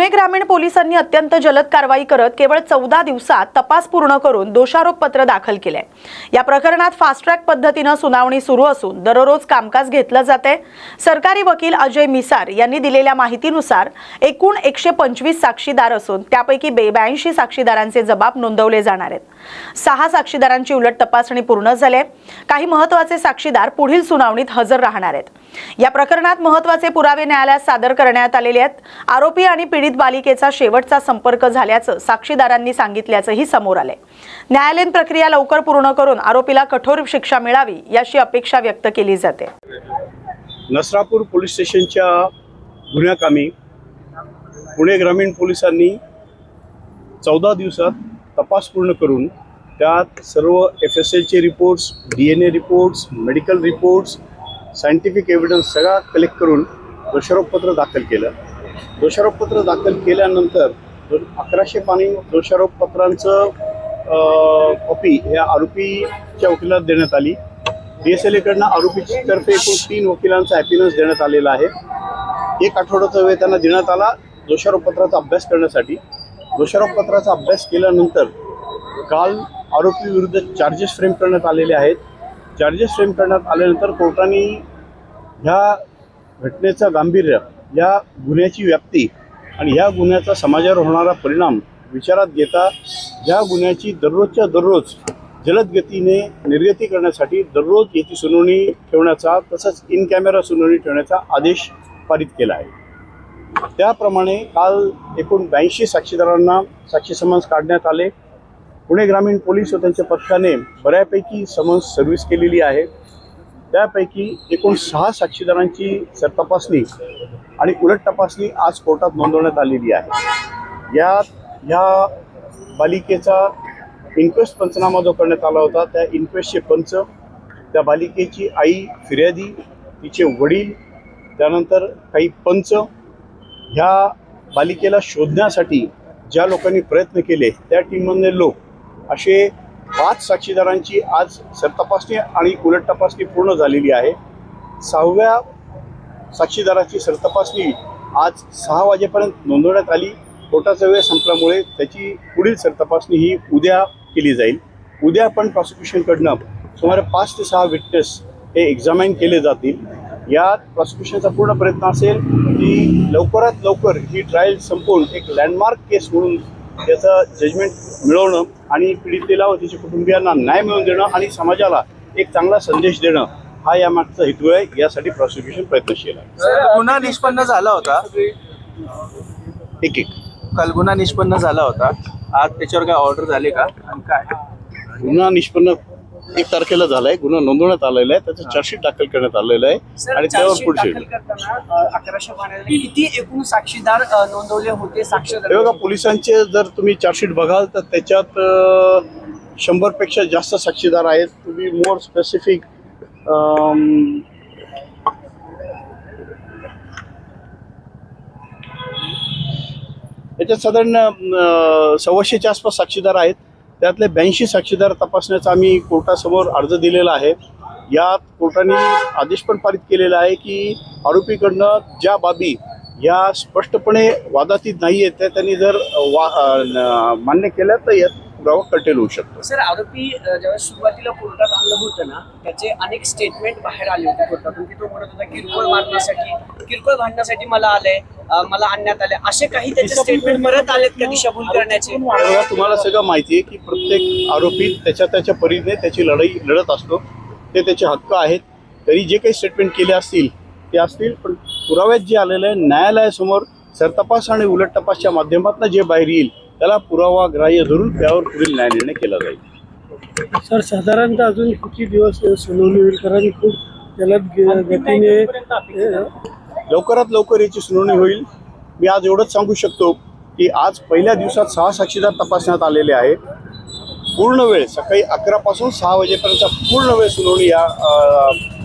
पुणे ग्रामीण पोलिसांनी अत्यंत जलद कारवाई करत केवळ 14 दिवसात तपास पूर्ण करून दोषारोपपत्र दाखल केले। या प्रकरणात फास्ट ट्रॅक पद्धतीने सुनावणी सुरू असून दररोज कामकाज घेतलं जाते। सरकारी वकील अजय मिसार यांनी दिलेल्या माहितीनुसार एकूण 125 साक्षीदार असून त्यापैकी 82 साक्षीदारांचे जबाब नोंदवले जाणार आहेत। 6 साक्षीदारांची उलट तपासणी पूर्ण झाली। काही महत्त्वाचे साक्षीदार पुढील सुनावणीत हजर राहणार आहेत। या प्रकरणात महत्त्वाचे पुरावे न्यायालयात सादर करण्यात आलेले आहेत। आरोपी आणि पीडित बालिकेचा शेवटचा संपर्क झाल्याचं साक्षीदारांनी सांगितल्याचंही समोर आले। न्यायालयीन प्रक्रिया लवकर पूर्ण करून आरोपीला कठोर शिक्षा मिळावी याची अपेक्षा व्यक्त केली जाते। नसरापूर पोलीस स्टेशनच्या गुन्ह्याकामी पुणे ग्रामीण पोलिसांनी 14 दिवसात तपास पूर्ण करून त्यात सर्व FSLचे reports, DNA reports, medical reports, scientific evidence सगळा कलेक्ट करून दोषारोपपत्र दाखल केलं। दोषारोपपत्र दाखल केल्यानंतर 1100 पानी दोषारोपपत्रांचं कॉपी ह्या आरोपीच्या वकिलाला देण्यात आली। DSLAकडनं आरोपीतर्फे एकूण 3 वकिलांचा ॲपियरन्स देण्यात आलेला आहे। 1 आठवड्याचा वेळ त्यांना देण्यात आला दोषारोपपत्राचा अभ्यास करण्यासाठी। दोषारोपपत्राचा अभ्यास केल्यानंतर काल आरोपी विरुद्ध चार्जेस फ्रेम करण्यात आलेले आहेत। चार्जेस फ्रेम करण्यात आल्यानंतर कोर्टाने ह्या घटनेचं गांभीर्य, या गुन्ह्याची व्याप्ती आणि ह्या गुन्ह्याचा समाजावर होणारा परिणाम विचारात घेता ह्या गुन्ह्याची दररोजच्या दररोज जलद गतीने निर्गती करण्यासाठी दररोज याची सुनावणी ठेवण्याचा तसंच इन कॅमेरा सुनावणी ठेवण्याचा आदेश पारित केला आहे। त्याप्रमाणे काल एकूण 82 साक्षीदारांना साक्षी समन्स काढण्यात आले। पुणे ग्रामीण पोलीस व त्यांच्या पथकाने बऱ्यापैकी समन्स सर्व्हिस केलेली आहे। त्यापैकी एकूण 6 साक्षीदारांची सरतपासणी आणि उलट तपासणी आज कोर्टात नोंदवण्यात आलेली आहे। या बालिकेचा इन्क्वेस्ट पंचनामा जो करण्यात आला होता त्या इन्क्वेस्टचे पंच, त्या बालिकेची आई, फिर्यादी, तिचे वडील, त्यानंतर काही पंच, ह्या बालिकेला शोधण्यासाठी ज्या लोकांनी प्रयत्न केले त्या टीममधले लोक, असे 5 साक्षीदारांची आज सरतपासणी आणि उलट तपासणी पूर्ण झालेली आहे। 6व्या साक्षीदाराची सरतपासणी आज 6 वाजेपर्यंत नोंदवण्यात आली। कोर्टाचा वेळ संपल्यामुळे त्याची पुढील सरतपासणी ही उद्या केली जाईल। उद्या पण प्रॉसिक्युशनकडनं सुमारे 5 ते 6 विटनेस हे एक्झामाइन केले जातील। यात प्रॉसिक्युशनचा पूर्ण प्रयत्न असेल की लवकरात लवकर ही ट्रायल संपवून एक लँडमार्क केस म्हणून त्याचं जजमेंट मिळवणं आणि पीडितेला व तिच्या कुटुंबियांना न्याय मिळवून देणं आणि समाजाला एक चांगला संदेश देणं हा यामागचा हेतू आहे। यासाठी प्रॉसिक्युशन प्रयत्नशील आहे। गुन्हा निष्पन्न झाला होता, एक काल गुन्हा निष्पन्न झाला होता, आज त्याच्यावर काय ऑर्डर झाले का आणि काय? गुन्हा निष्पन्न 1 तारखेला झालाय, गुन्हा नोंदवण्यात आलेला आहे, त्याचं चार्जशीट दाखल करण्यात आलेलं आहे आणि त्यावर पुढचे 1100 पानांमध्ये किती एकूण साक्षीदार नोंदवले होते? साक्षीदार बघा, पोलिसांचे जर तुम्ही चार्जशीट बघाल तर त्याच्यात 100 पेक्षा जास्त साक्षीदार आहेत। तुम्ही मोर स्पेसिफिक याच्यात साधारण 125च्या आसपास साक्षीदार आहेत। त्यातले 82 साक्षीदार तपासण्याचा आम्ही कोर्टासमोर अर्ज दिलेला आहे। यात कोर्टाने आदेश पण पारित केलेला आहे की आरोपीकडनं ज्या बाबी या स्पष्टपणे वादातीत नाही आहेत त्या त्यांनी जर मान्य केल्या तर यात पुरावा कटेल होऊ शकतो। सर, आरोपी ज्यावेळेस सुरुवातीला कोर्टात आणलं होतं ना, त्याचे अनेक स्टेटमेंट बाहेर आले होते कोर्टातून की तो म्हणत होता किरकोळ भांडण्यासाठी मला आलंय, मला आणण्यात आले, असे काही त्याचे स्टेटमेंट परत आलेत का दिशाभूल करण्याचे? तुम्हाला सगळं माहिती आहे की प्रत्येक आरोपी त्याच्या परीने त्याची लढाई लढत असतो, ते त्याचे हक्क आहेत। तरी जे काही स्टेटमेंट केले असतील ते असतील, पण पुराव्यात जे आलेलं आहे न्यायालयासमोर सरतपास आणि उलट तपासच्या माध्यमातून जे बाहेर येईल त्याला पुरावा ग्राह्य धरून त्यावर पुढील न्याय निर्णय केला जाईल। सर, साधारणतः अजून किती दिवस सुनावणी होईल? कारण खूप जलद गतीने लवकरात लवकर याची सुनावणी होईल। मी आज एवढंच सांगू शकतो की आज पहिल्या दिवसात 6 साक्षीदार तपासण्यात आलेले आहे। पूर्ण वेळ सकाळी 11 पासून 6 वाजेपर्यंत पूर्ण वेळ सुनावणी या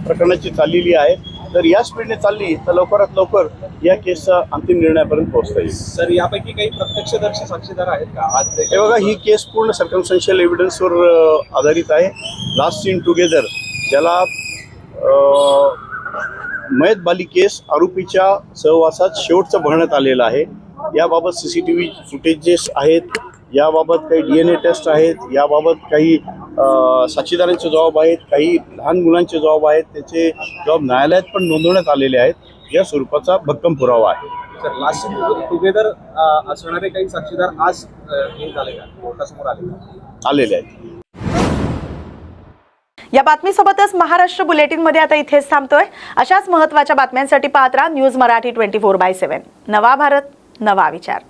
प्रकरणाची चाललेली आहे। जर या स्पीडने चालली तर लवकरात लवकर या केसचा अंतिम निर्णयापर्यंत पोहोचता येईल। सर, यापैकी काही प्रत्यक्षदर्शी साक्षीदार आहेत का आज? हे बघा, ही केस पूर्ण सर्कमस्टन्शियल एव्हिडन्सवर आधारित आहे। लास्ट सीन टुगेदर ज्याला मयत बालिकेस आरोपीच्या सहवासात शेवटचं बघण्यात आलेलं आहे। याबाबत CCTV फुटेज जे आहेत, याबाबत काही DNA टेस्ट आहेत, याबाबत काही साक्षीदारांचे जबाब आहेत, काही लहान मुलांचे जबाब आहेत, त्याचे जबाब न्यायालयात पण नोंदवण्यात आलेले आहेत. या स्वरूपाचा भक्कम पुरावा आहे. सर लास्ट टुगेदर असणारे काही साक्षीदार आज हे झाले का कोर्टासमोर आलेले आहेत. या बातमीसोबतच महाराष्ट्र बुलेटिनमध्ये आता इथेच थांबतोय. अशाच महत्त्वाच्या बातम्यांसाठी पाहत राहा न्यूज मराठी 24/7. नवा भारत, नवा विचार.